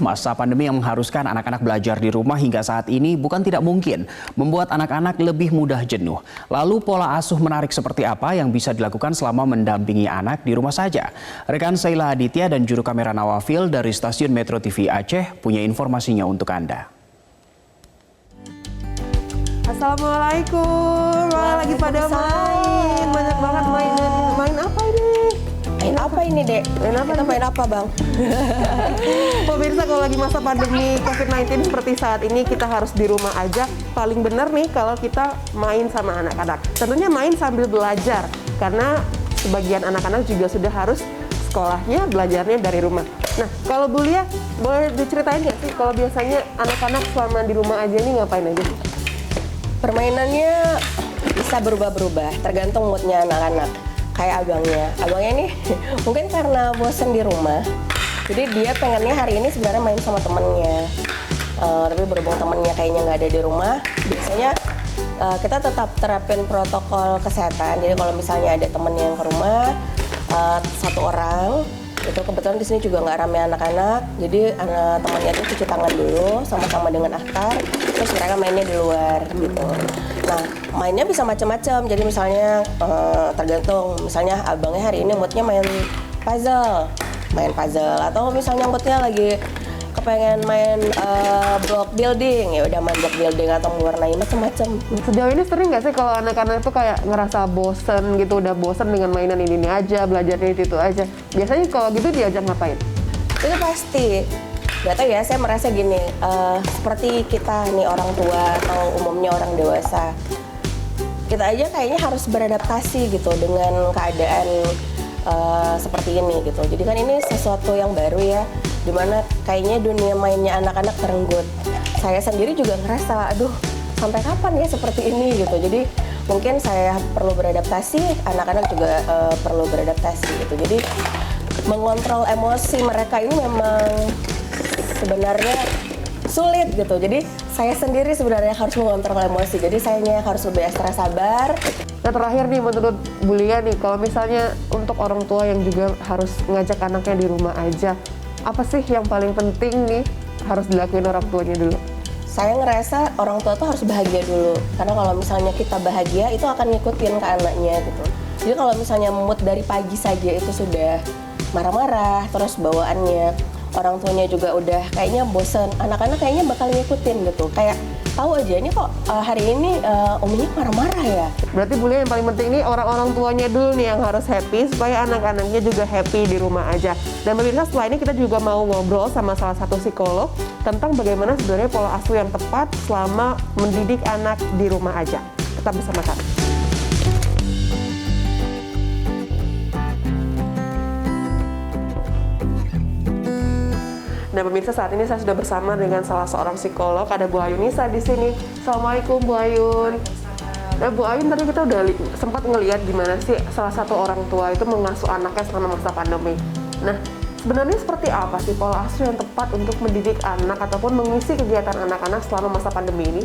Masa pandemi yang mengharuskan anak-anak belajar di rumah hingga saat ini bukan tidak mungkin membuat anak-anak lebih mudah jenuh. Lalu pola asuh menarik seperti apa yang bisa dilakukan selama mendampingi anak di rumah saja? Rekan Sheila Aditya dan juru kamera Nawafil dari stasiun Metro TV Aceh punya informasinya untuk Anda. Assalamualaikum. Wah, lagi pada main. Banyak banget mainan. Main apa ini? Main apa ini, Dek? Main apa? Kita main apa, Bang? Pemirsa, kalau lagi masa pandemi COVID-19 seperti saat ini, kita harus di rumah aja. Paling benar nih kalau kita main sama anak-anak. Tentunya main sambil belajar, karena sebagian anak-anak juga sudah harus sekolahnya, belajarnya dari rumah. Nah, kalau Bu Lia, boleh diceritain nggak sih kalau biasanya anak-anak selama di rumah aja nih ngapain aja sih? Permainannya bisa berubah-berubah, tergantung moodnya anak-anak. Kayak abangnya nih mungkin karena bosen di rumah, jadi dia pengennya hari ini sebenarnya main sama temennya. Tapi berhubung temennya kayaknya nggak ada di rumah, biasanya kita tetap terapin protokol kesehatan. Jadi kalau misalnya ada temen yang ke rumah, satu orang, itu kebetulan di sini juga nggak rame anak-anak, jadi temannya itu cuci tangan dulu sama-sama dengan askar, terus mereka mainnya di luar gitu. Nah, mainnya bisa macam-macam. Jadi misalnya tergantung, misalnya abangnya hari ini moodnya main puzzle, atau misalnya moodnya lagi kepengen main block building, ya udah main block building atau mewarnai macam-macam. Sejauh ini sering nggak sih kalau anak-anak itu kayak ngerasa bosen gitu, udah bosen dengan mainan ini aja, belajarnya itu aja. Biasanya kalau gitu diajak ngapain? Itu pasti. Gak tau ya, saya merasa gini, seperti kita nih orang tua atau umumnya orang dewasa, kita aja kayaknya harus beradaptasi gitu dengan keadaan seperti ini gitu. Jadi kan ini sesuatu yang baru ya, dimana kayaknya dunia mainnya anak-anak terenggut. Saya sendiri juga ngerasa, aduh sampai kapan ya seperti ini gitu. Jadi mungkin saya perlu beradaptasi, anak-anak juga perlu beradaptasi gitu. Jadi mengontrol emosi mereka ini memang sebenarnya sulit gitu. Jadi saya sendiri sebenarnya harus mengontrol emosi. Jadi sayanya harus lebih ekstra sabar. Nah, terakhir nih menurut Bu Lia nih, kalau misalnya untuk orang tua yang juga harus ngajak anaknya di rumah aja, apa sih yang paling penting nih harus dilakuin orang tuanya dulu? Saya ngerasa orang tua tuh harus bahagia dulu. Karena kalau misalnya kita bahagia, itu akan ngikutin ke anaknya gitu. Jadi kalau misalnya mood dari pagi saja itu sudah marah-marah, terus bawaannya orang tuanya juga udah kayaknya bosen, anak-anak kayaknya bakal ngikutin gitu. Kayak tahu aja ini kok hari ini uminya marah-marah ya. Berarti Bu Lia yang paling penting ini orang-orang tuanya dulu nih yang harus happy supaya anak-anaknya juga happy di rumah aja. Dan pemirsa, setelah ini kita juga mau ngobrol sama salah satu psikolog tentang bagaimana sebenarnya pola asuh yang tepat selama mendidik anak di rumah aja. Tetap bersama kami. Nah, pemirsa, saat ini saya sudah bersama dengan salah seorang psikolog, ada Bu Ayunisa di sini. Assalamualaikum, Bu Ayun. Nah, Bu Ayun, tadi kita udah sempat ngelihat gimana sih salah satu orang tua itu mengasuh anaknya selama masa pandemi. Nah, sebenarnya seperti apa sih pola asuh yang tepat untuk mendidik anak ataupun mengisi kegiatan anak-anak selama masa pandemi ini?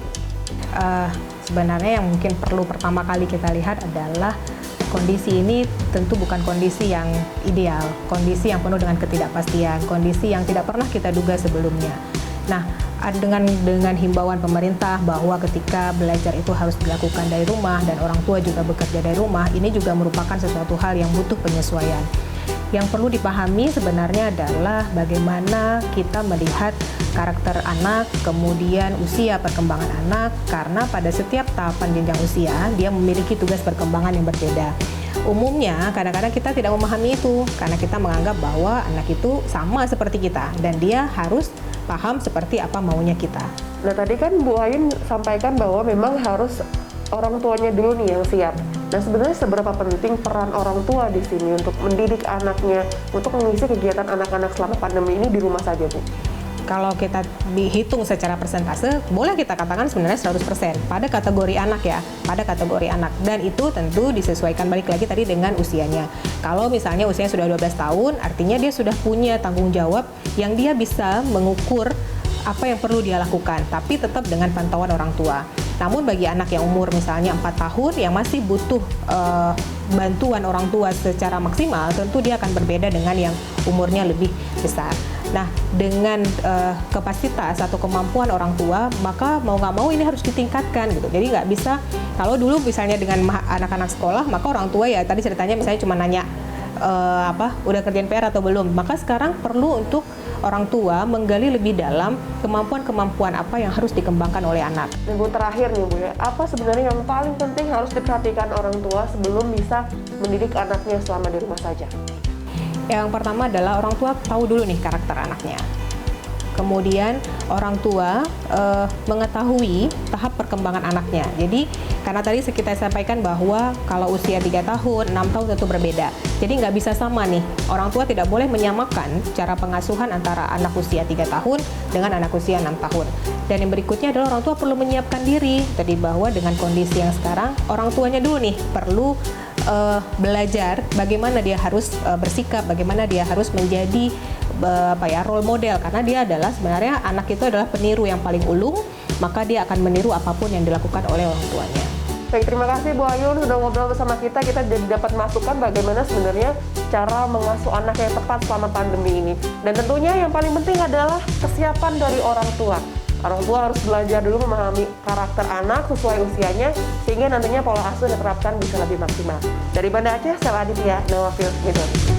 Sebenarnya yang mungkin perlu pertama kali kita lihat adalah kondisi ini tentu bukan kondisi yang ideal, kondisi yang penuh dengan ketidakpastian, kondisi yang tidak pernah kita duga sebelumnya. Nah, dengan himbauan pemerintah bahwa ketika belajar itu harus dilakukan dari rumah dan orang tua juga bekerja dari rumah, ini juga merupakan sesuatu hal yang butuh penyesuaian. Yang perlu dipahami sebenarnya adalah bagaimana kita melihat karakter anak, kemudian usia perkembangan anak, karena pada setiap tahapan jenjang usia, dia memiliki tugas perkembangan yang berbeda. Umumnya, kadang-kadang kita tidak memahami itu, karena kita menganggap bahwa anak itu sama seperti kita, dan dia harus paham seperti apa maunya kita. Nah, tadi kan Bu Ayun sampaikan bahwa memang harus orang tuanya dulu nih yang siap. Nah, sebenarnya seberapa penting peran orang tua di sini untuk mendidik anaknya, untuk mengisi kegiatan anak-anak selama pandemi ini di rumah saja, Bu? Kalau kita dihitung secara persentase, boleh kita katakan sebenarnya 100% pada kategori anak ya, pada kategori anak. Dan itu tentu disesuaikan balik lagi tadi dengan usianya. Kalau misalnya usianya sudah 12 tahun, artinya dia sudah punya tanggung jawab yang dia bisa mengukur apa yang perlu dia lakukan, tapi tetap dengan pantauan orang tua. Namun bagi anak yang umur misalnya 4 tahun yang masih butuh bantuan orang tua secara maksimal, tentu dia akan berbeda dengan yang umurnya lebih besar. Nah, dengan kapasitas atau kemampuan orang tua, maka mau nggak mau ini harus ditingkatkan gitu. Jadi nggak bisa, kalau dulu misalnya dengan anak-anak sekolah, maka orang tua ya tadi ceritanya misalnya cuma nanya udah kerjain PR atau belum. Maka sekarang perlu untuk orang tua menggali lebih dalam kemampuan-kemampuan apa yang harus dikembangkan oleh anak. Bu, terakhir nih Bu ya, apa sebenarnya yang paling penting harus diperhatikan orang tua sebelum bisa mendidik anaknya selama di rumah saja? Yang pertama adalah orang tua tahu dulu nih karakter anaknya. Kemudian orang tua mengetahui tahap perkembangan anaknya. Jadi karena tadi kita sampaikan bahwa kalau usia 3 tahun, 6 tahun tentu berbeda. Jadi nggak bisa sama nih. Orang tua tidak boleh menyamakan cara pengasuhan antara anak usia 3 tahun dengan anak usia 6 tahun. Dan yang berikutnya adalah orang tua perlu menyiapkan diri. Tadi bahwa dengan kondisi yang sekarang, orang tuanya dulu nih perlu belajar bagaimana dia harus bersikap, bagaimana dia harus menjadi role model, karena dia adalah sebenarnya anak itu adalah peniru yang paling ulung, maka dia akan meniru apapun yang dilakukan oleh orang tuanya. Baik, terima kasih Bu Ayun sudah ngobrol bersama kita jadi dapat masukan bagaimana sebenarnya cara mengasuh anak yang tepat selama pandemi ini. Dan tentunya yang paling penting adalah kesiapan dari orang tua. Orang tua harus belajar dulu memahami karakter anak sesuai usianya, sehingga nantinya pola asuh yang diterapkan bisa lebih maksimal. Dari Banda Aceh, saya Aditya, Nawafil Midori.